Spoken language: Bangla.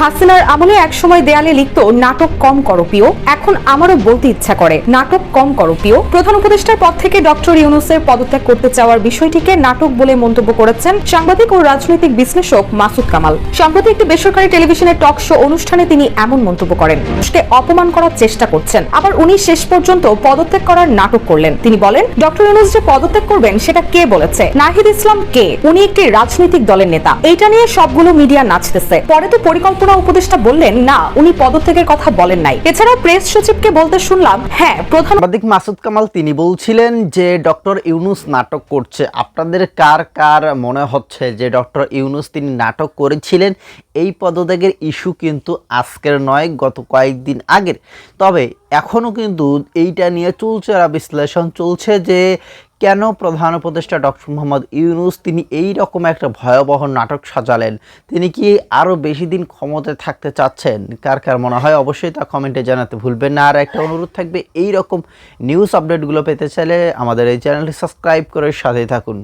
হাসিনার আমলে একসময় দেয়ালে লিখত নাটক কম করো প্রিয়, এখন আমারও বলতে ইচ্ছা করে নাটক কম করো প্রিয়। প্রধান উপদেষ্টার পদ থেকে ডক্টর ইউনূসের পদত্যাগ করতে চাওয়ার বিষয়টিকে নাটক বলে মন্তব্য করেছেন সাংবাদিক ও রাজনৈতিক বিশ্লেষক মাসুদ কামাল। সম্প্রতি একটি বেসরকারি টেলিভিশনের টক শো অনুষ্ঠানে তিনি এমন মন্তব্য করেন, মানুষকে অপমান করার চেষ্টা করছেন, আবার উনি শেষ পর্যন্ত পদত্যাগ করার নাটক করলেন। তিনি বলেন, ডক্টর ইউনূস যে পদত্যাগ করবেন সেটা কে বলেছে? নাহিদ ইসলাম কে? উনি একটি রাজনৈতিক দলের নেতা। এইটা নিয়ে সবগুলো মিডিয়া নাচতেছে। পরে তো পরিকল্পনা উপদেষ্টা বললেন না, উনি পদত্যাগের কথা বলেন নাই। এছাড়াও প্রেস সচিবকে বলতে শুনলাম, হ্যাঁ প্রধান সাংবাদিক মাসুদ কামাল তিনি বলছিলেন যে ডক্টর ইউনূস নাটক করছে। আপনাদের কার কার মনে হচ্ছে যে ডক্টর ইউনূস তিনি নাটক করেছিলেন? এই পদত্যাগের ইস্যু কিন্তু আজকের নয়, গত কয়েকদিন আগের। তবে এখনও কিন্তু এইটা নিয়ে চুলচেরা বিশ্লেষণ চলছে যে কেন প্রধান উপদেষ্টা ডক্টর মোহাম্মদ ইউনূস তিনি এই রকম একটা ভয়াবহ নাটক সাজালেন। তিনি কি আরও বেশি দিন ক্ষমতায় থাকতে চাচ্ছেন? কার কার মনে হয় অবশ্যই তা কমেন্টে জানাতে ভুলবেন না। আর একটা অনুরোধ থাকবে, এই রকম নিউজ আপডেটগুলো পেতে চাইলে আমাদের এই চ্যানেলটি সাবস্ক্রাইব করে সাথেই থাকুন।